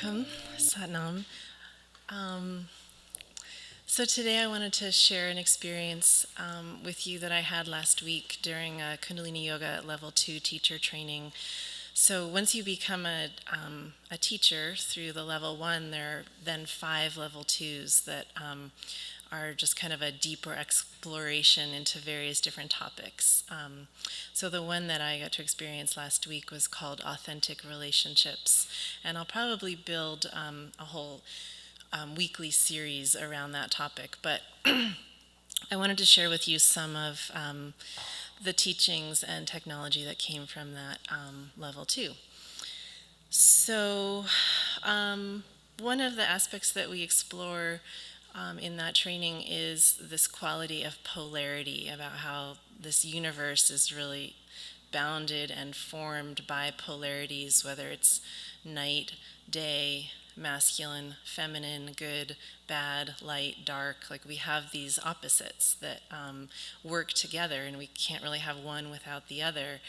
welcome, Satnam. Um, so today I wanted to share an experience with you that I had last week during a Kundalini Yoga Level 2 teacher training. So once you become a teacher through the Level 1, there are then 5 Level 2s that are just kind of a deeper exploration into various different topics. So the one that I got to experience last week was called Authentic Relationships, and I'll probably build a whole weekly series around that topic. But I wanted to share with you some of the teachings and technology that came from that level 2. So one of the aspects that we explore in that training is this quality of polarity, about how this universe is really bounded and formed by polarities, whether it's night, day, masculine, feminine, good, bad, light, dark. Like, we have these opposites that work together, and we can't really have one without the other.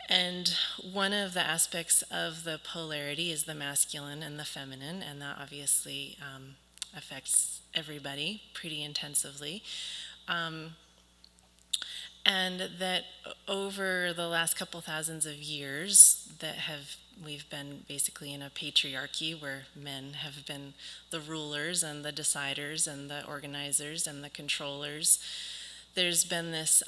And one of the aspects of the polarity is the masculine and the feminine, and that obviously affects everybody pretty intensively. And that over the last couple thousands of years we've been basically in a patriarchy where men have been the rulers and the deciders and the organizers and the controllers. There's been this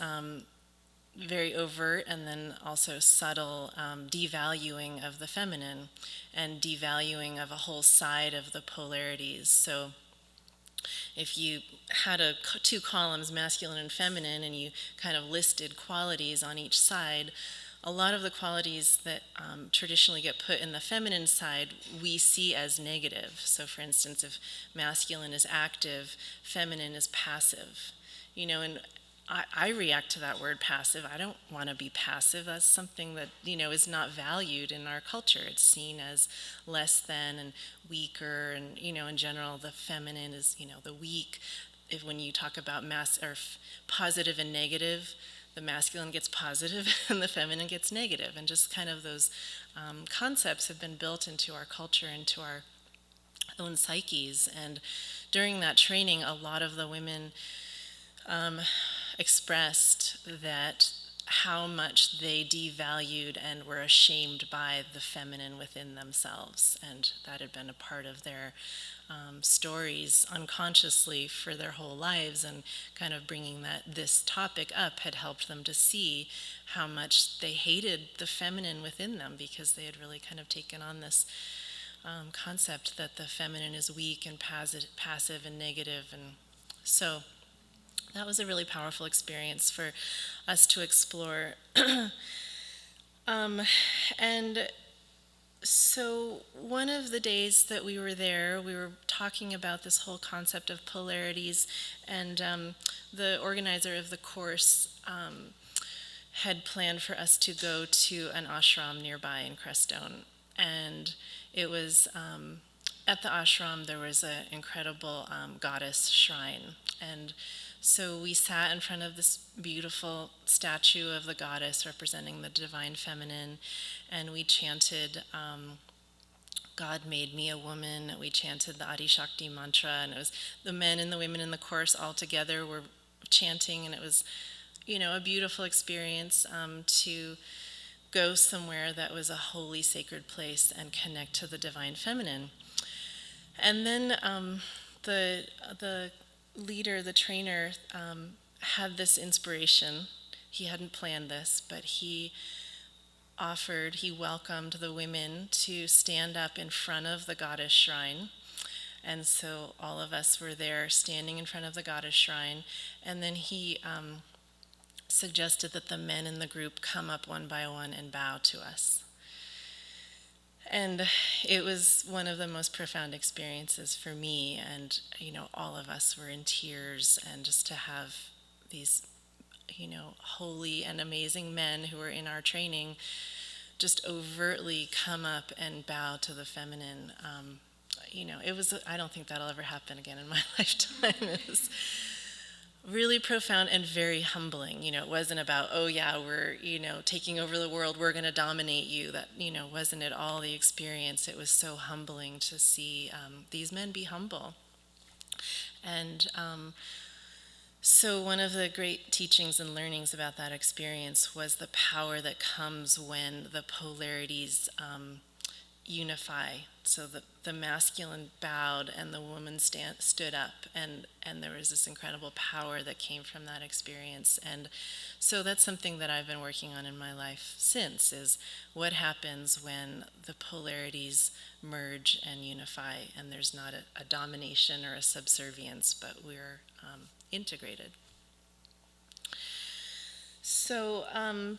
very overt and then also subtle devaluing of the feminine and devaluing of a whole side of the polarities. So if you had two columns, masculine and feminine, and you kind of listed qualities on each side, a lot of the qualities that traditionally get put in the feminine side we see as negative. So for instance, if masculine is active, feminine is passive. And I react to that word passive. I don't want to be passive. That's something that, is not valued in our culture. It's seen as less than and weaker. And, in general, the feminine is, the weak. When you talk about positive and negative, the masculine gets positive and the feminine gets negative. And just kind of those concepts have been built into our culture, into our own psyches. And during that training, a lot of the women expressed that how much they devalued and were ashamed by the feminine within themselves, and that had been a part of their stories unconsciously for their whole lives, and kind of bringing this topic up had helped them to see how much they hated the feminine within them, because they had really kind of taken on this concept that the feminine is weak and passive and negative. And so that was a really powerful experience for us to explore. And so one of the days that we were there, we were talking about this whole concept of polarities, and the organizer of the course had planned for us to go to an ashram nearby in Crestone. And it was at the ashram, there was an incredible goddess shrine. And so we sat in front of this beautiful statue of the goddess representing the divine feminine, and we chanted, God made me a woman. We chanted the Adi Shakti mantra, and it was the men and the women in the course all together were chanting, and it was, a beautiful experience to go somewhere that was a holy, sacred place and connect to the divine feminine. And then the leader, the trainer, had this inspiration. He hadn't planned this, but he welcomed the women to stand up in front of the goddess shrine. And so all of us were there standing in front of the goddess shrine. And then he suggested that the men in the group come up one by one and bow to us. And it was one of the most profound experiences for me, and all of us were in tears, and just to have these holy and amazing men who were in our training just overtly come up and bow to the feminine. It was, I don't think that'll ever happen again in my lifetime. really profound and very humbling. It wasn't about, oh yeah, we're, taking over the world, we're going to dominate you. That, wasn't at all the experience. It was so humbling to see these men be humble. And so one of the great teachings and learnings about that experience was the power that comes when the polarities unify. So the masculine bowed and the woman stood up, and there was this incredible power that came from that experience. And so that's something that I've been working on in my life since, is what happens when the polarities merge and unify, and there's not a domination or a subservience, but we're integrated. So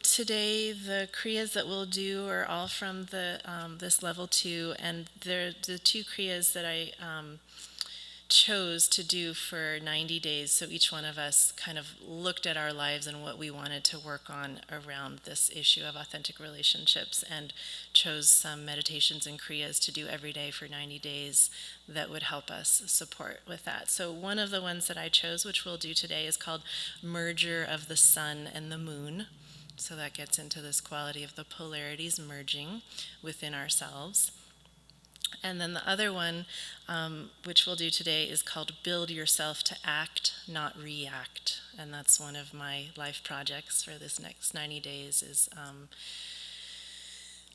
today the kriyas that we'll do are all from this level 2, and they're the 2 kriyas that I chose to do for 90 days. So each one of us kind of looked at our lives and what we wanted to work on around this issue of authentic relationships, and chose some meditations and kriyas to do every day for 90 days that would help us support with that. So one of the ones that I chose, which we'll do today, is called Merger of the Sun and the Moon. So that gets into this quality of the polarities merging within ourselves. And then the other one, which we'll do today, is called Build Yourself to Act, Not React. And that's one of my life projects for this next 90 days is,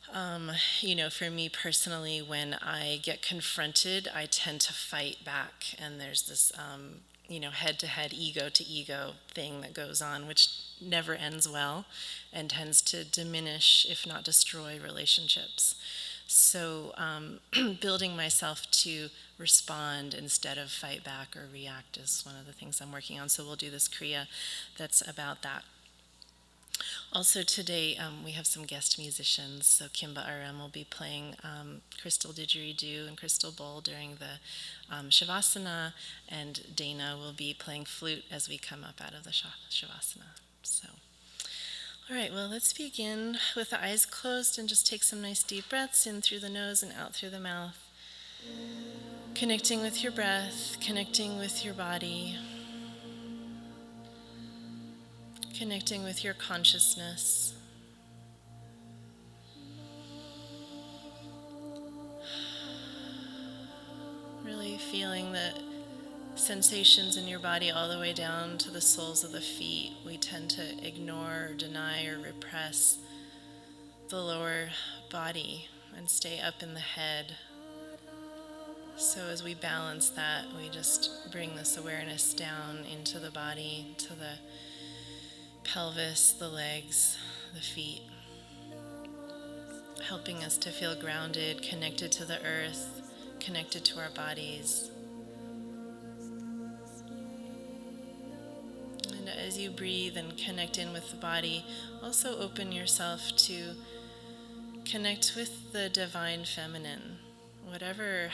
for me personally, when I get confronted, I tend to fight back. And there's this, head-to-head, ego-to-ego thing that goes on, which never ends well and tends to diminish, if not destroy, relationships. So building myself to respond instead of fight back or react is one of the things I'm working on. So we'll do this kriya that's about that. Also today we have some guest musicians. So Kimba RM will be playing crystal didgeridoo and crystal bowl during the shavasana, and Dana will be playing flute as we come up out of the shavasana. So. All right, well, let's begin with the eyes closed and just take some nice deep breaths in through the nose and out through the mouth. Connecting with your breath, connecting with your body, connecting with your consciousness. Really feeling the sensations in your body all the way down to the soles of the feet. We tend to ignore, or deny, or repress the lower body and stay up in the head. So as we balance that, we just bring this awareness down into the body, to the pelvis, the legs, the feet, helping us to feel grounded, connected to the earth, connected to our bodies. And as you breathe and connect in with the body, also open yourself to connect with the divine feminine,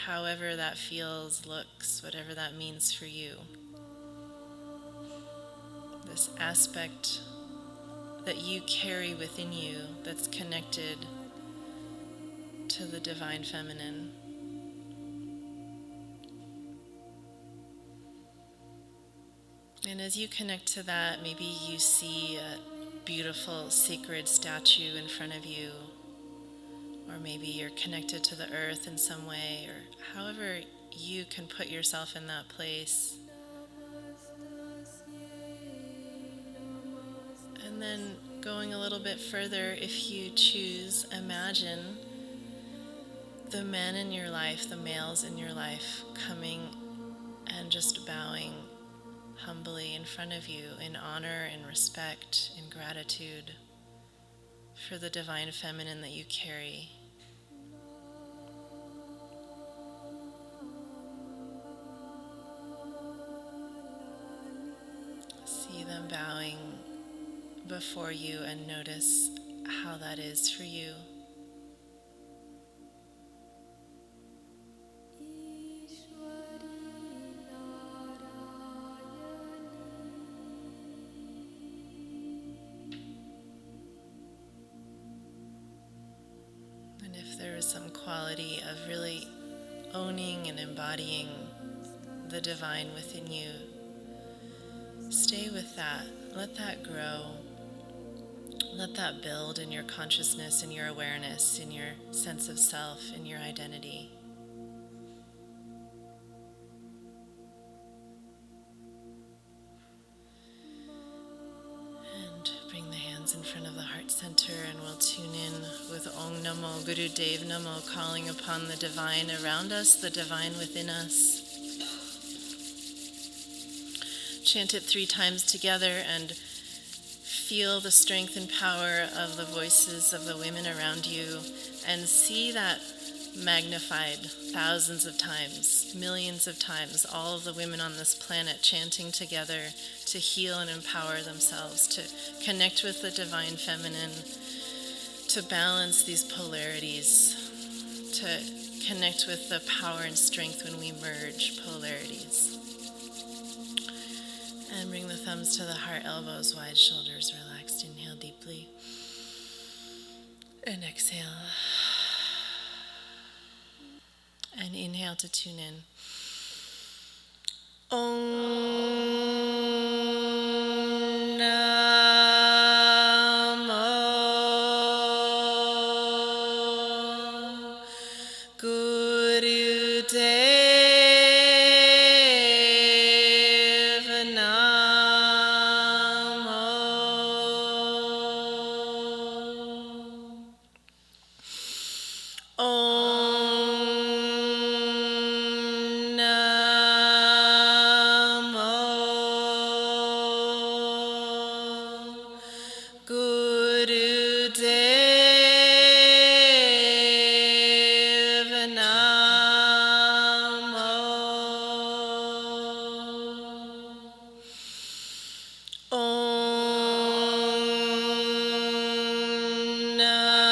however that feels, looks, whatever that means for you. This aspect that you carry within you that's connected to the divine feminine. And as you connect to that, maybe you see a beautiful sacred statue in front of you, or maybe you're connected to the earth in some way, or however you can put yourself in that place. And then going a little bit further, if you choose, imagine the men in your life, the males in your life, coming and just bowing humbly in front of you in honor and respect and gratitude for the divine feminine that you carry. See them bowing before you and notice how that is for you. And if there is some quality of really owning and embodying the divine within you, Stay with that. Let that grow. Let that build in your consciousness, in your awareness, in your sense of self, in your identity. And bring the hands in front of the heart center, and we'll tune in with Om Namo Guru Dev Namo, calling upon the divine around us, the divine within us. Chant it 3 times together and feel the strength and power of the voices of the women around you, and see that magnified thousands of times, millions of times, all of the women on this planet chanting together to heal and empower themselves, to connect with the divine feminine, to balance these polarities, to connect with the power and strength when we merge polarities. And bring the thumbs to the heart, elbows wide, shoulders relaxed. Inhale deeply. And exhale. And inhale to tune in. Om Namo Guru Dev Namo. Om Namo Guru Dev Namo. Om Namo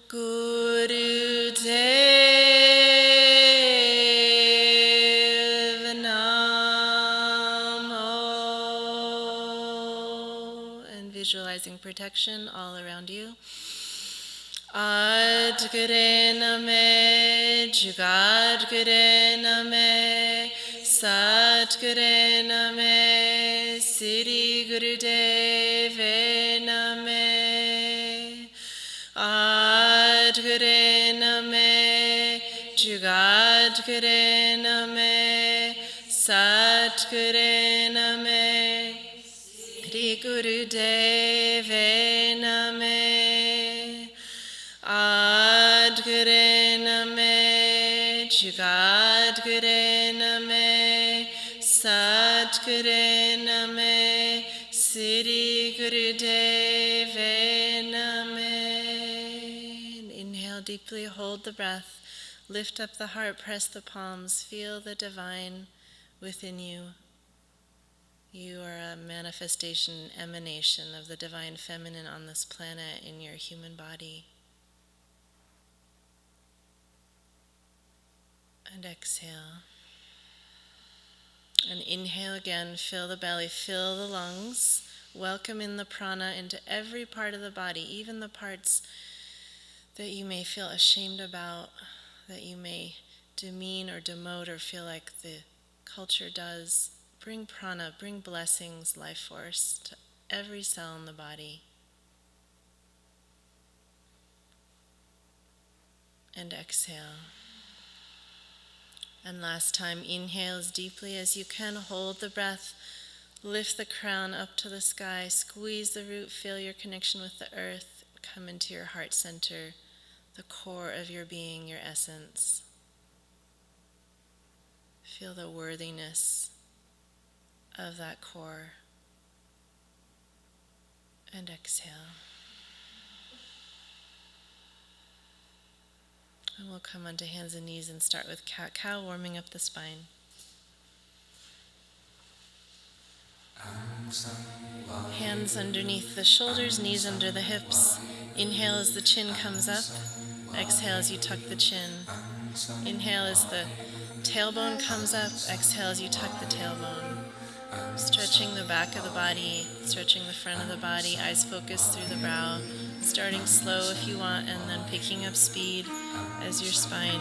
Guru Dev Namo. And visualizing protection all around you. Adgare Name, Jugadgare Name, Satgare Name, Siri Gurudev Name. Adgare Name, Jugadgare Name, Satgare Name, Siri Gurudev Name. Adgare Name, Jugadgare Name, Satgare Name, Siri Gurudev Name. Inhale deeply, hold the breath, lift up the heart, press the palms, feel the divine within you. You are a manifestation, emanation of the divine feminine on this planet in your human body. And exhale. And inhale again, fill the belly, fill the lungs. Welcome in the prana into every part of the body, even the parts that you may feel ashamed about, that you may demean or demote or feel like the culture does. Bring prana, bring blessings, life force to every cell in the body. And exhale. And last time, inhale as deeply as you can, hold the breath, lift the crown up to the sky, squeeze the root, feel your connection with the earth, come into your heart center, the core of your being, your essence. Feel the worthiness of that core. And exhale. And we'll come onto hands and knees and start with cat-cow, warming up the spine. Hands underneath the shoulders, knees under the hips. Inhale as the chin comes up. Exhale as you tuck the chin. Inhale as the tailbone comes up. Exhale as you tuck the tailbone. Stretching the back of the body, stretching the front of the body, eyes focused through the brow. Starting slow if you want, and then picking up speed as your spine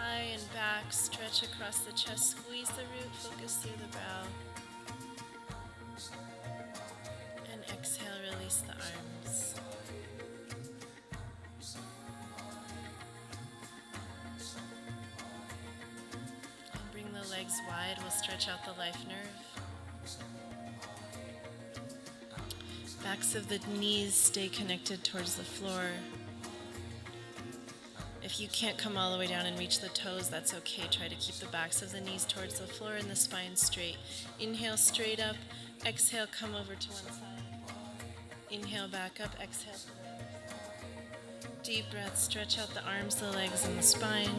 high and back, stretch across the chest, squeeze the root, focus through the brow. And exhale, release the arms. And bring the legs wide, we'll stretch out the life nerve. Backs of the knees stay connected towards the floor. If you can't come all the way down and reach the toes, that's okay. Try to keep the backs of the knees towards the floor and the spine straight. Inhale, straight up. Exhale, come over to one side. Inhale, back up. Exhale. Deep breath. Stretch out the arms, the legs, and the spine.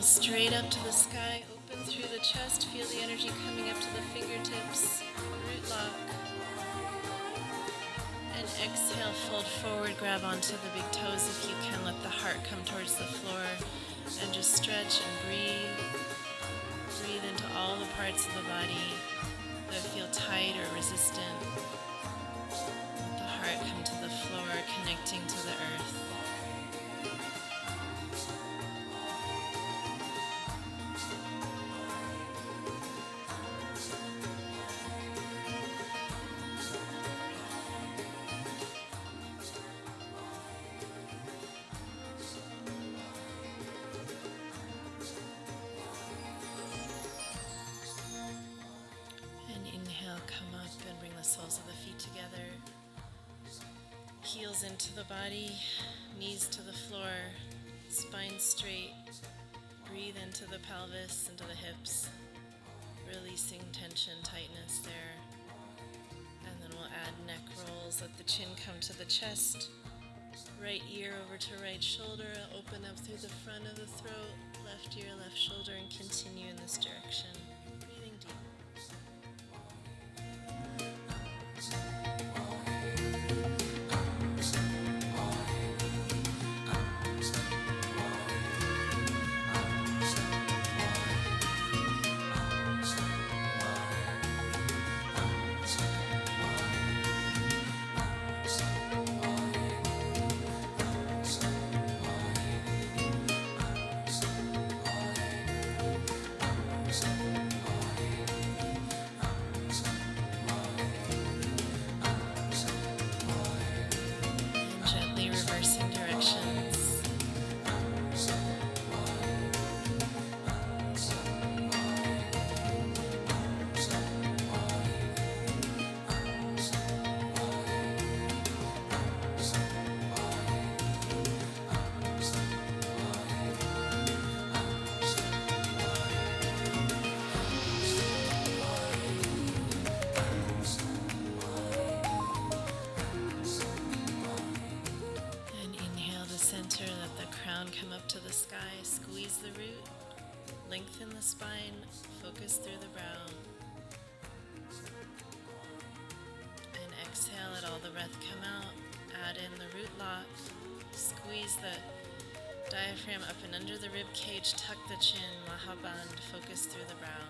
Straight up to the sky, open through the chest, feel the energy coming up to the fingertips, root lock. And exhale, fold forward, grab onto the big toes if you can, let the heart come towards the floor, and just stretch and breathe. Breathe into all the parts of the body that feel tight or resistant. Let the heart come to the floor, connecting to the earth. Come up and bring the soles of the feet together. Heels into the body, knees to the floor, spine straight. Breathe into the pelvis, into the hips, releasing tension, tightness there. And then we'll add neck rolls. Let the chin come to the chest. Right ear over to right shoulder. Open up through the front of the throat. Left ear, left shoulder, and continue in this direction. Breathing deep. Come up to the sky, squeeze the root, lengthen the spine, focus through the brow. And exhale, let all the breath come out. Add in the root lock, squeeze the diaphragm up and under the rib cage, tuck the chin, Mahaband, focus through the brow.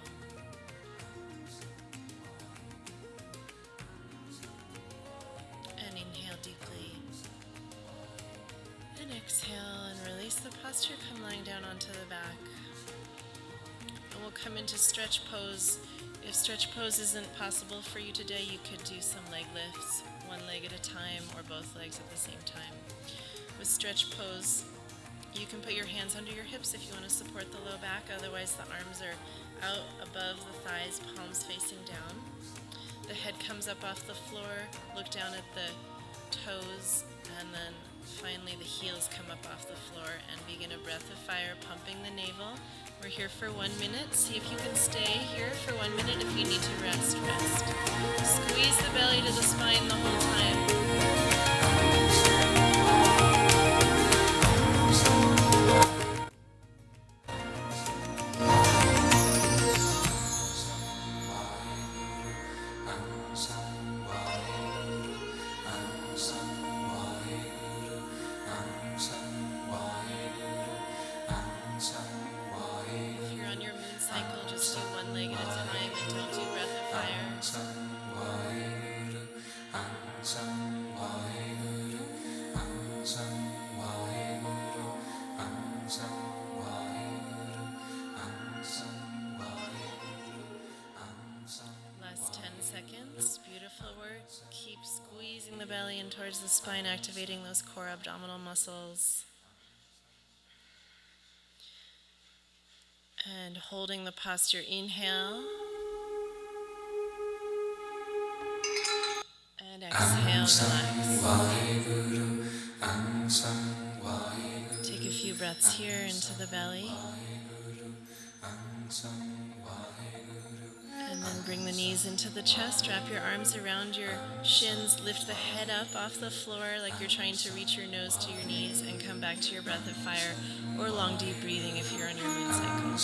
And exhale and release the posture. Come lying down onto the back. And we'll come into stretch pose. If stretch pose isn't possible for you today, you could do some leg lifts, one leg at a time or both legs at the same time. With stretch pose, you can put your hands under your hips if you want to support the low back. Otherwise, the arms are out above the thighs, palms facing down. The head comes up off the floor. Look down at the toes, and then finally the heels come up off the floor, and begin a breath of fire, pumping the navel. We're here for 1 minute. See if you can stay here for 1 minute. If you need to rest, rest. Squeeze the belly to the spine the whole time. If you're on your moon cycle, just do one leg at a time and don't do breath of fire. Last 10 seconds. Beautiful work. Keep squeezing the belly in towards the spine, activating those core abdominal muscles. And holding the posture, inhale. And exhale, relax. Take a few breaths here into the belly. And then bring the knees into the chest. Wrap your arms around your shins. Lift the head up off the floor like you're trying to reach your nose to your knees, and come back to your breath of fire or long deep breathing if you're on your moon cycle.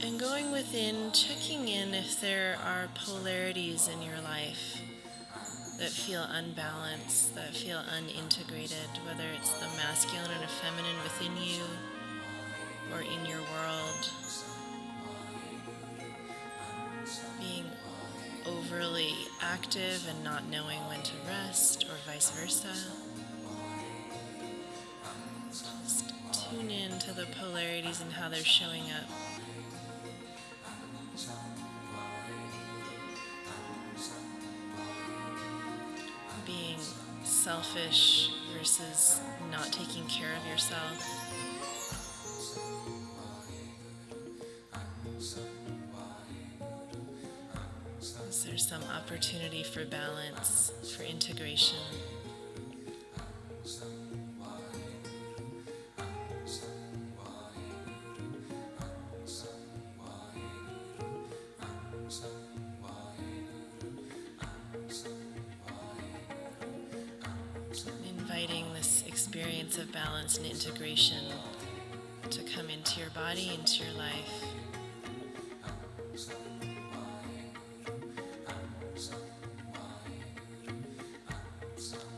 And going within, checking in if there are polarities in your life that feel unbalanced, that feel unintegrated, whether it's the masculine and the feminine within you or in your world. Being overly active and not knowing when to rest, or vice versa. Just tune in to the polarities and how they're showing up. Being selfish versus not taking care of yourself. Is there some opportunity for balance, for integration? Inviting this experience of balance and integration to come into your body, into your life.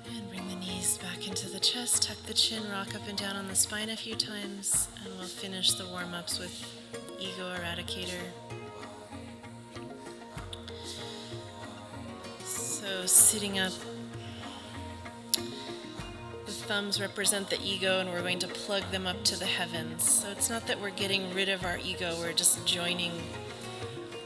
And bring the knees back into the chest, tuck the chin, rock up and down on the spine a few times, and we'll finish the warm-ups with Ego Eradicator. So sitting up, the thumbs represent the ego, and we're going to plug them up to the heavens. So it's not that we're getting rid of our ego, we're just joining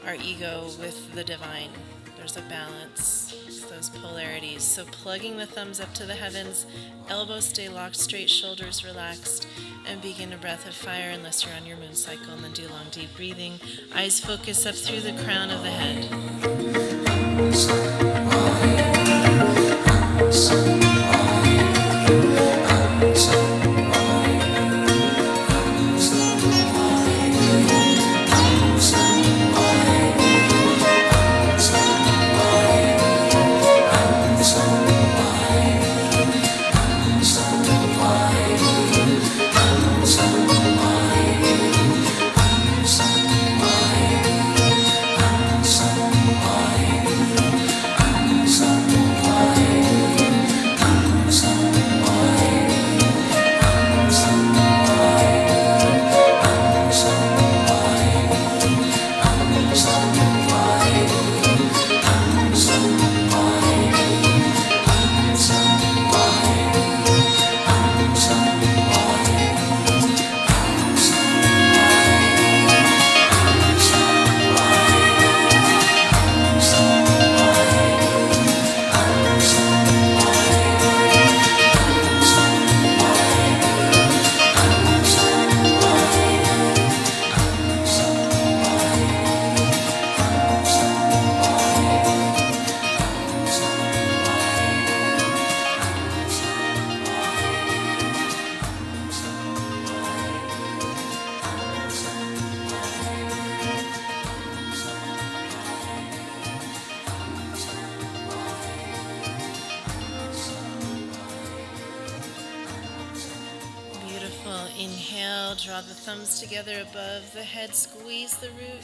our ego with the divine. There's a balance, it's those polarities. So plugging the thumbs up to the heavens, elbows stay locked straight, shoulders relaxed, and begin a breath of fire unless you're on your moon cycle, and then do long deep breathing. Eyes focus up through the crown of the head. Inhale, draw the thumbs together above the head, squeeze the root,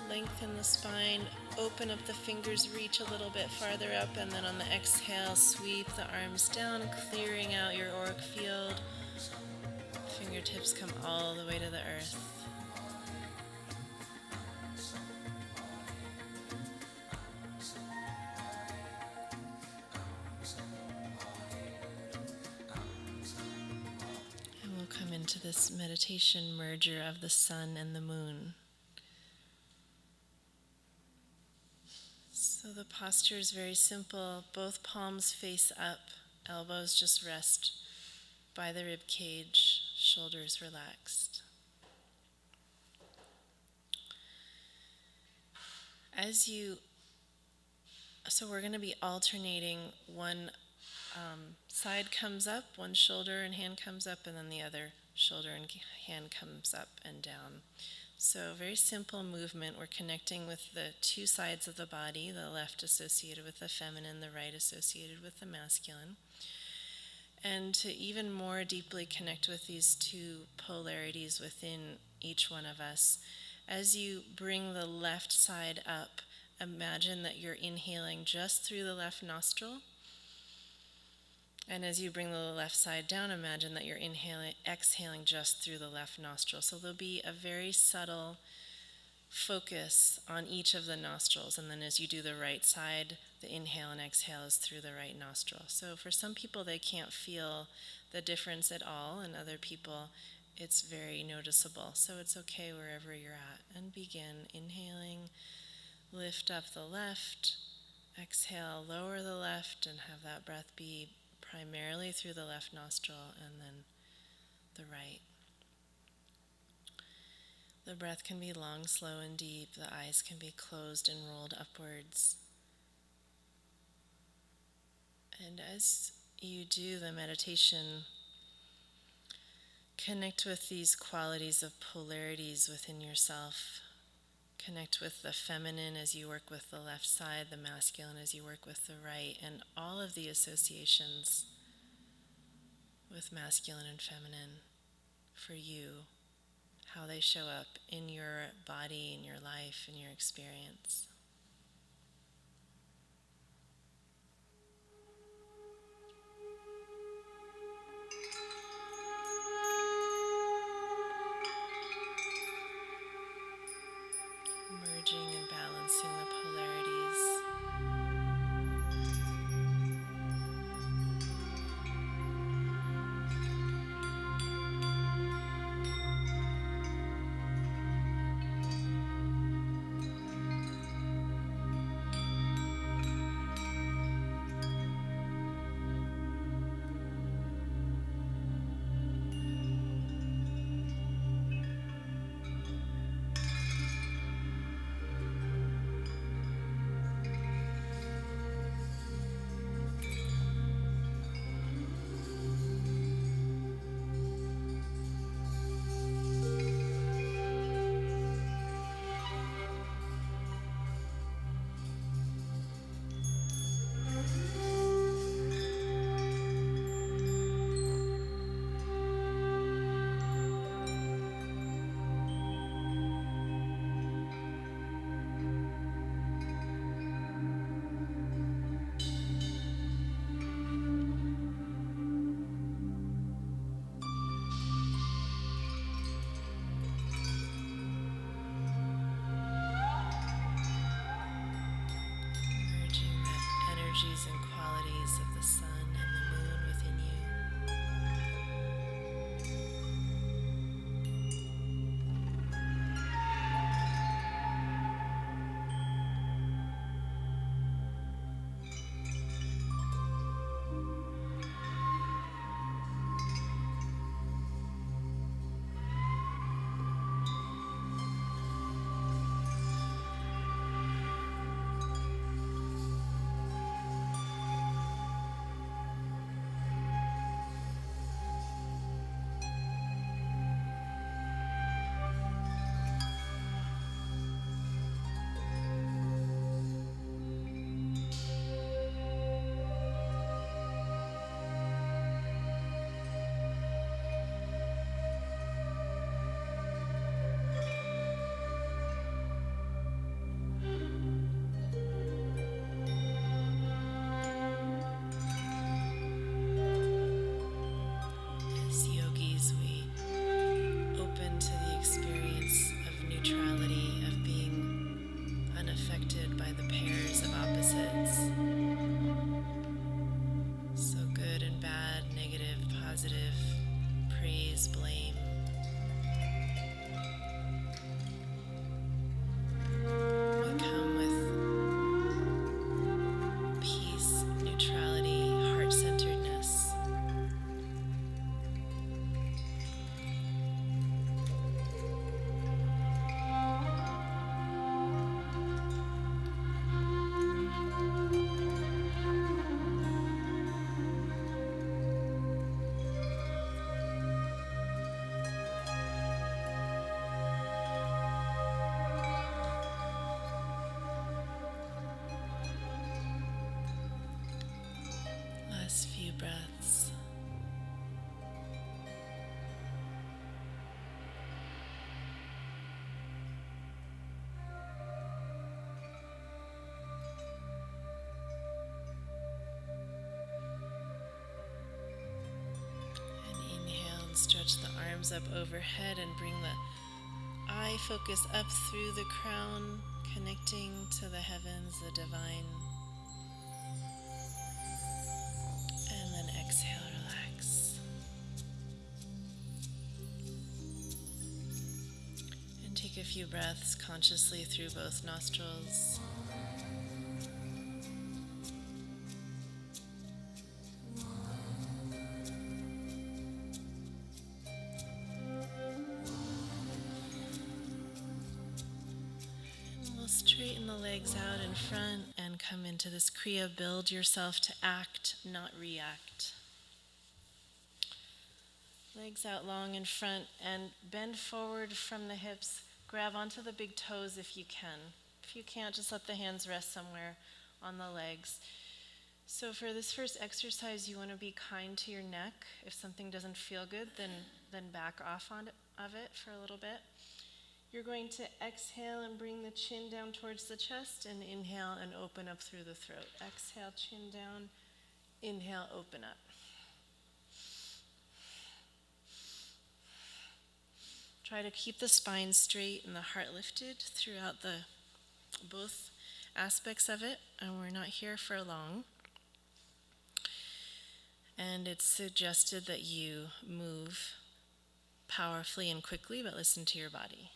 lengthen the spine, open up the fingers, reach a little bit farther up, and then on the exhale, sweep the arms down, clearing out your auric field. Fingertips come all the way to the earth. Into this meditation merger of the sun and the moon. So the posture is very simple. Both palms face up, elbows just rest by the rib cage, shoulders relaxed. So we're going to be alternating one side comes up, one shoulder and hand comes up, and then the other shoulder and hand comes up and down. So very simple movement. We're connecting with the two sides of the body, the left associated with the feminine, the right associated with the masculine. And to even more deeply connect with these two polarities within each one of us, as you bring the left side up, imagine that you're inhaling just through the left nostril. And as you bring the left side down, imagine that you're exhaling just through the left nostril. So there'll be a very subtle focus on each of the nostrils. And then as you do the right side, the inhale and exhale is through the right nostril. So for some people, they can't feel the difference at all. And other people, it's very noticeable. So it's okay wherever you're at. And begin inhaling, lift up the left, exhale, lower the left, and have that breath be primarily through the left nostril and then the right. The breath can be long, slow, and deep. The eyes can be closed and rolled upwards. And as you do the meditation, connect with these qualities of polarities within yourself. Connect with the feminine as you work with the left side, the masculine as you work with the right, and all of the associations with masculine and feminine for you, how they show up in your body, in your life, in your experience. Merging and balancing the polarities. energies and qualities of the sun and the moon within you. As yogis, we open to the experience of neutrality, of being unaffected by the pairs of opposites. So good and bad, negative, positive, praise, blame. We come with peace, neutrality, heart-centeredness. Last few breaths. And inhale and stretch the arms up overhead and bring the eye focus up through the crown, connecting to the heavens, the divine. And then exhale, relax. And take a few breaths consciously through both nostrils. And we'll straighten the legs out in front and come into this kriya. Build yourself to act, not react. Legs out long in front and bend forward from the hips. Grab onto the big toes if you can. If you can't, just let the hands rest somewhere on the legs. So for this first exercise, you want to be kind to your neck. If something doesn't feel good, then back off of it for a little bit. You're going to exhale and bring the chin down towards the chest, and inhale and open up through the throat. Exhale, chin down. Inhale, open up. Try to keep the spine straight and the heart lifted throughout both aspects of it, and we're not here for long. And it's suggested that you move powerfully and quickly, but listen to your body.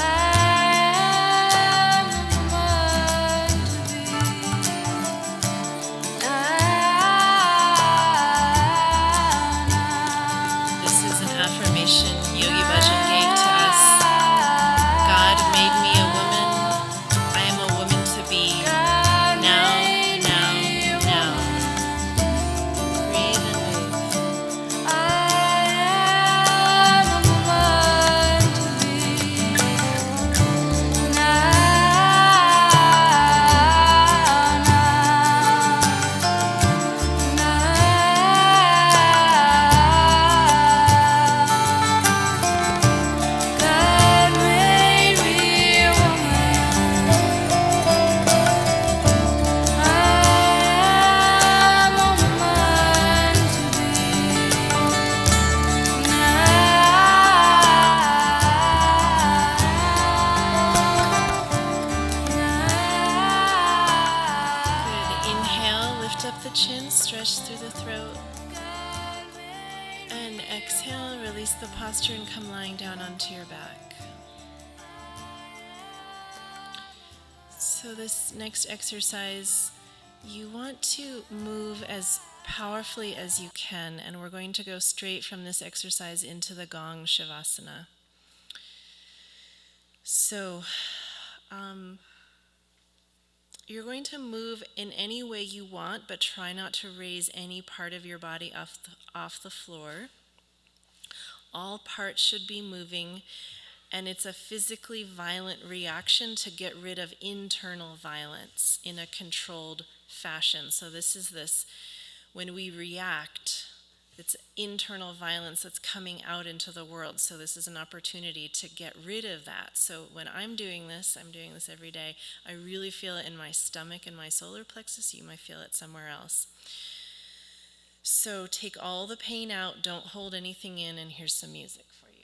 I am the stretch through the throat. And exhale, release the posture and come lying down onto your back. So this next exercise, you want to move as powerfully as you can, and we're going to go straight from this exercise into the Gong shavasana. So, you're going to move in any way you want, but try not to raise any part of your body off the floor. All parts should be moving, and it's a physically violent reaction to get rid of internal violence in a controlled fashion. So when we react, it's internal violence that's coming out into the world. So this is an opportunity to get rid of that. So when I'm doing this every day, I really feel it in my stomach and my solar plexus. You might feel it somewhere else. So take all the pain out, don't hold anything in, and here's some music for you.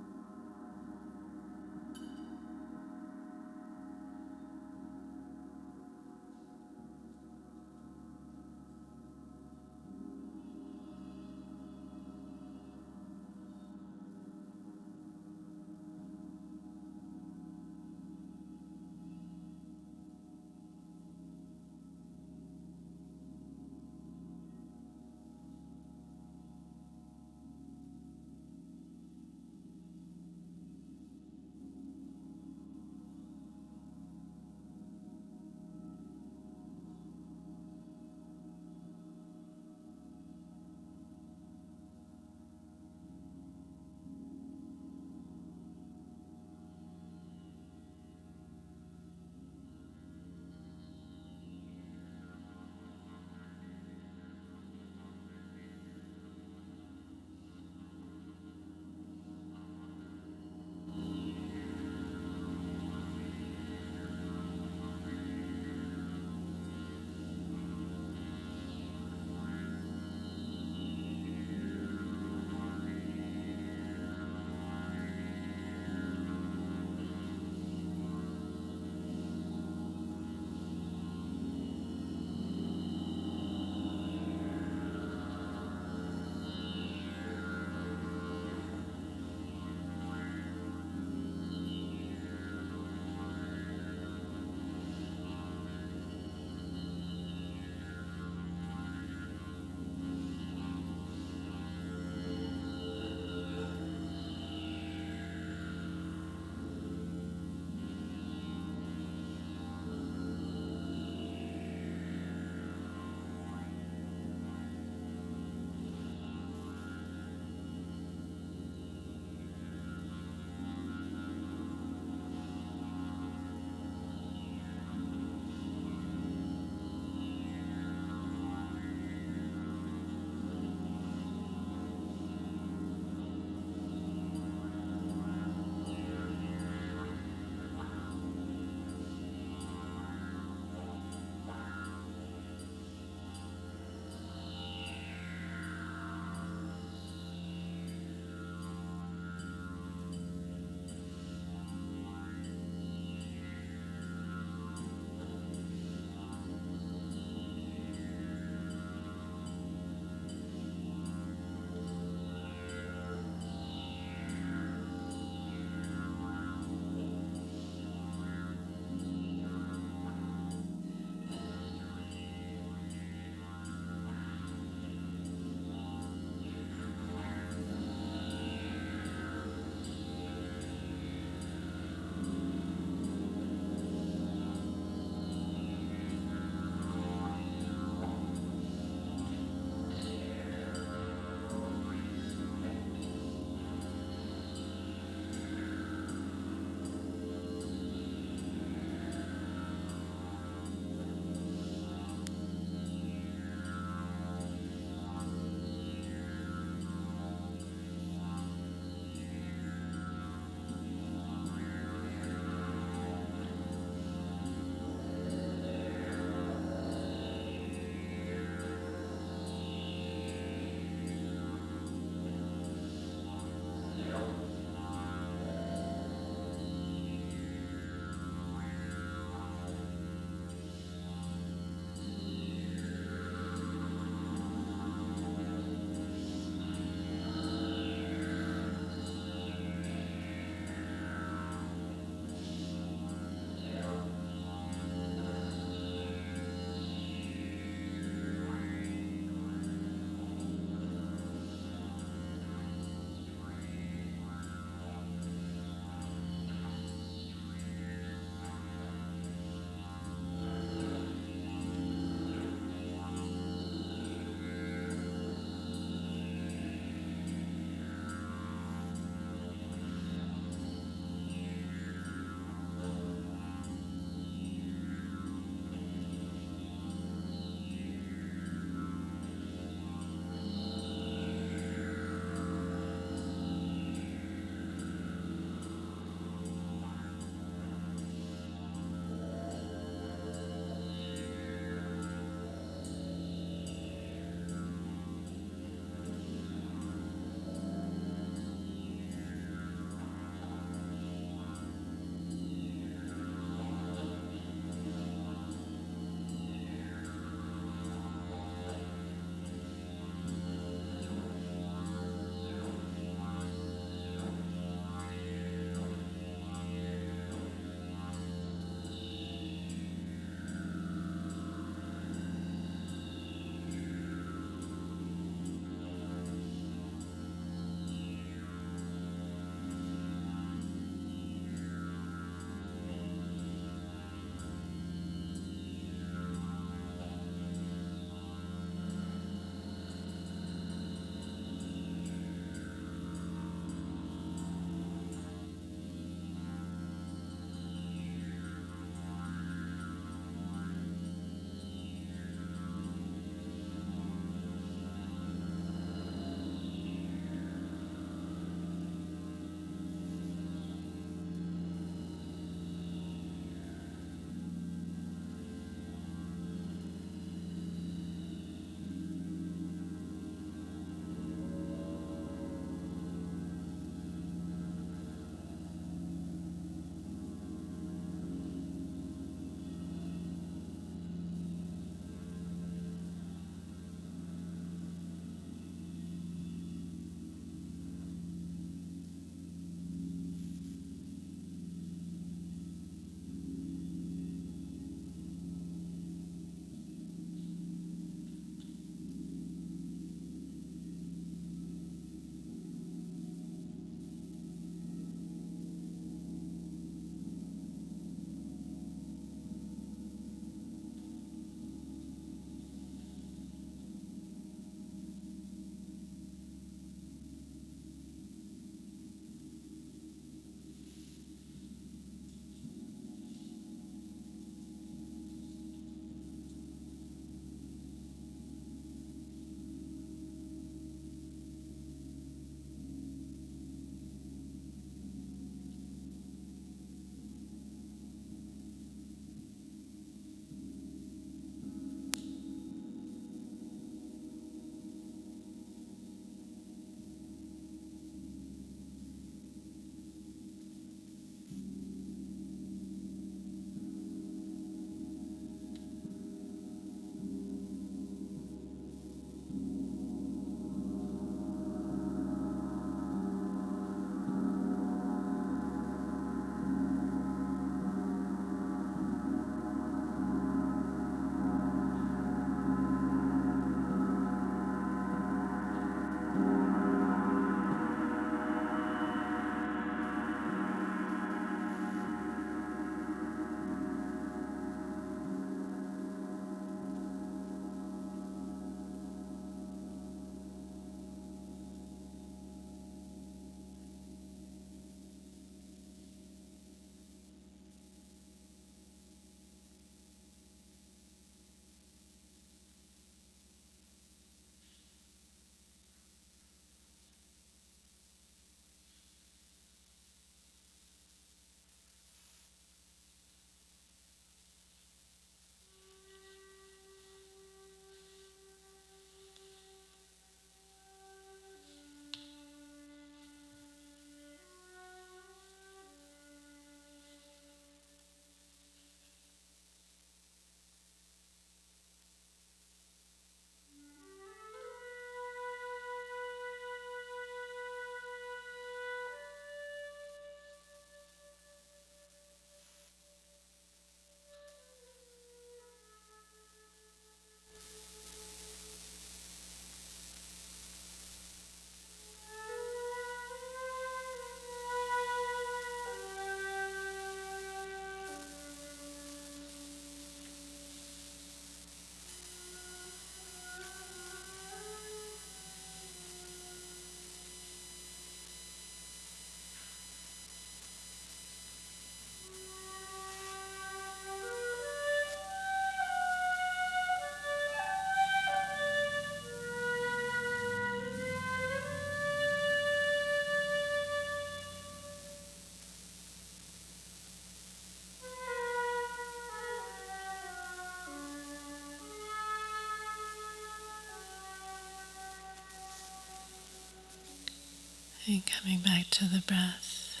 And coming back to the breath.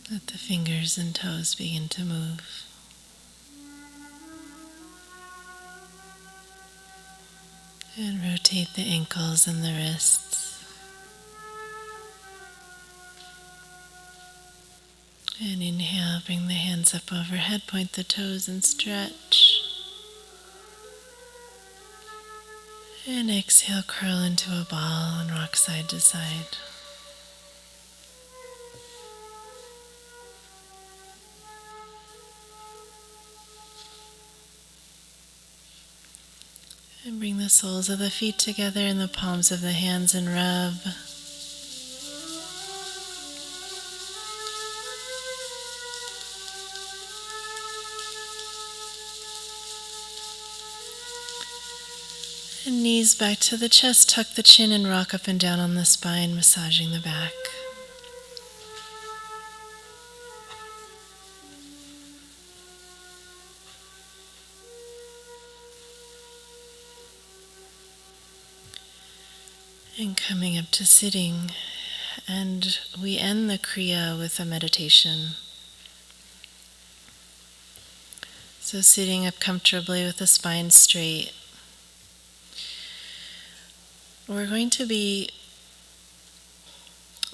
Let the fingers and toes begin to move. And rotate the ankles and the wrists. And inhale, bring the hands up overhead, point the toes and stretch. And exhale, curl into a ball and rock side to side. And bring the soles of the feet together in the palms of the hands and rub. And knees back to the chest, tuck the chin and rock up and down on the spine, massaging the back. And coming up to sitting, and we end the kriya with a meditation. So sitting up comfortably with the spine straight, we're going to be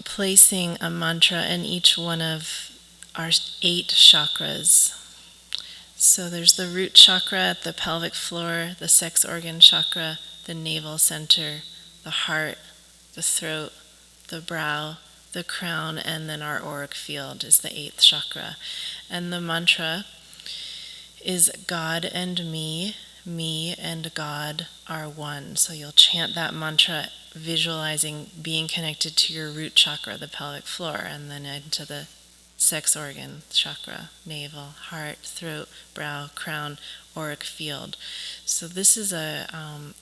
placing a mantra in each one of our 8 chakras. So there's the root chakra at the pelvic floor, the sex organ chakra, the navel center, the heart, the throat, the brow, the crown, and then our auric field is the 8th chakra. And the mantra is God and me and God are one. So you'll chant that mantra visualizing being connected to your root chakra, the pelvic floor, and then into the sex organ chakra, navel, heart, throat, brow, crown, auric field. So this is an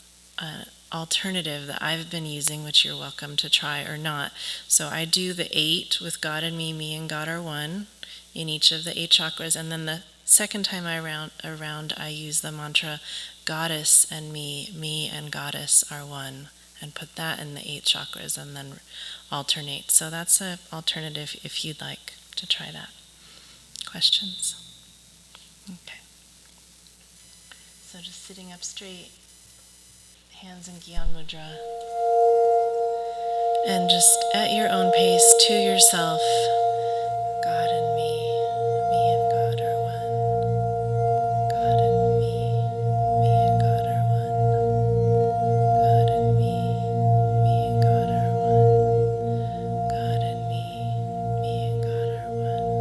alternative that I've been using, which you're welcome to try or not. So I do the 8 with God and me and God are one in each of the 8 chakras, and then the second time around I use the mantra Goddess and me and Goddess are one, and put that in the 8 chakras and then alternate. So that's an alternative if you'd like to try that. Questions? Okay. So just sitting up straight, hands in Gyan Mudra, and just at your own pace to yourself, God and me and God are one. God and me and God are one. God and me and God are one. God and me and God are one.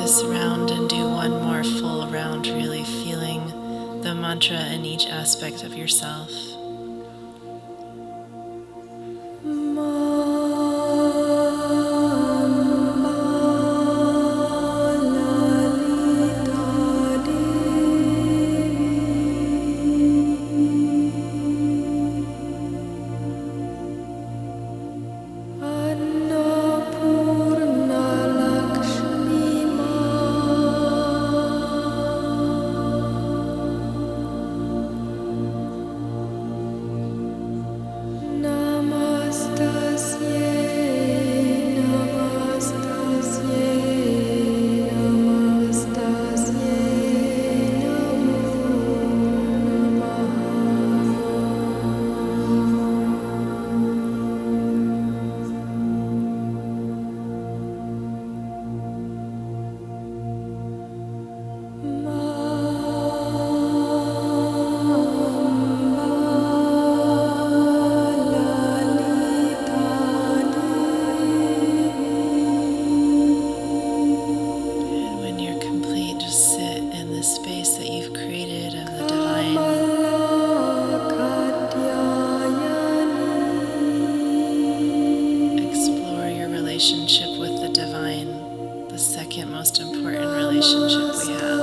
this round and do one more full round, really feeling the mantra in each aspect of yourself. Relationship with the divine, the second most important relationship we have.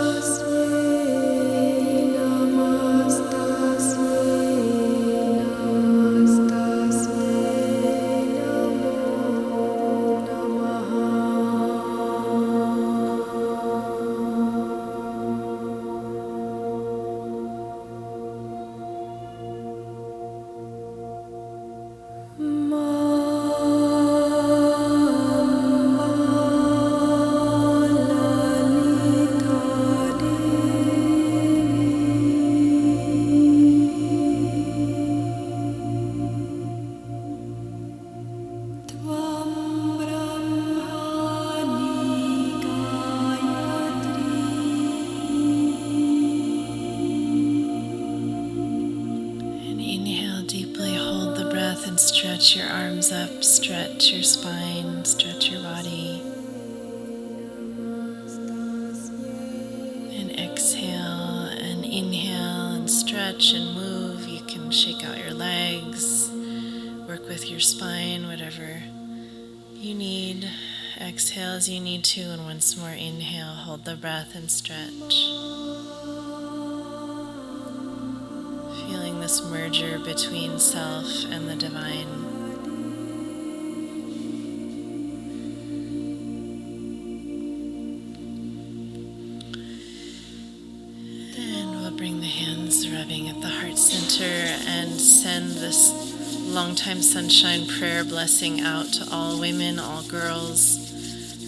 And stretch your arms up, stretch your spine, stretch your body. And exhale and inhale and stretch and move. You can shake out your legs, work with your spine, whatever you need. Exhale as you need to, and once more inhale, hold the breath and stretch. Feeling this merger between self and the divine. And we'll bring the hands rubbing at the heart center and send this long-time sunshine prayer blessing out to all women, all girls,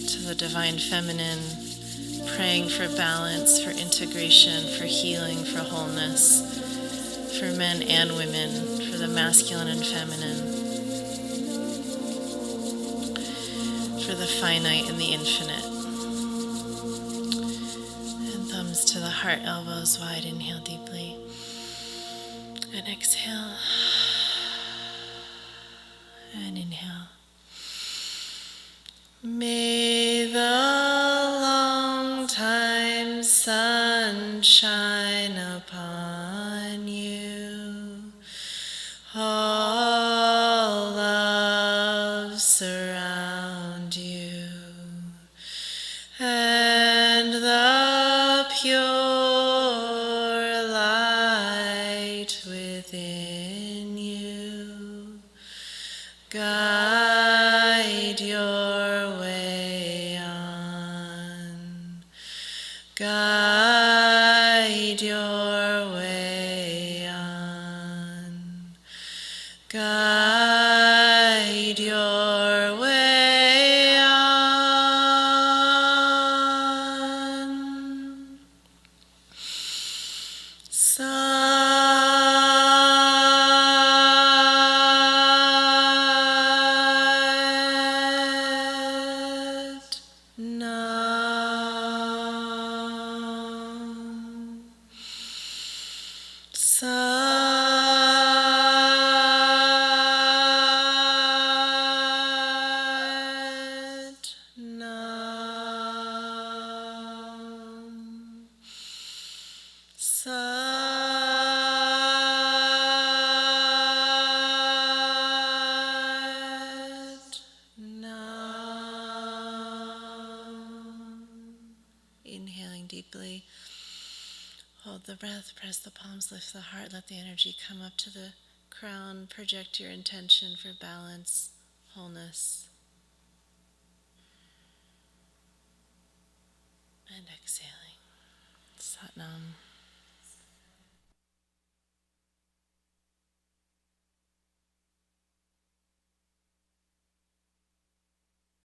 to the divine feminine, praying for balance, for integration, for healing, for wholeness, for men and women, for the masculine and feminine, for the finite and the infinite. And thumbs to the heart, elbows wide. Inhale deeply. And exhale. And inhale. May the long time sun shine upon you. All love surround you, and the pure light within you guide your way on. Guide your way on. Guide your way on. Sat Nam. Sat Nam. breathing deeply. Hold the breath, press the palms, lift the heart, let the energy come up to the crown. Project your intention for balance, wholeness. And exhaling. Satnam.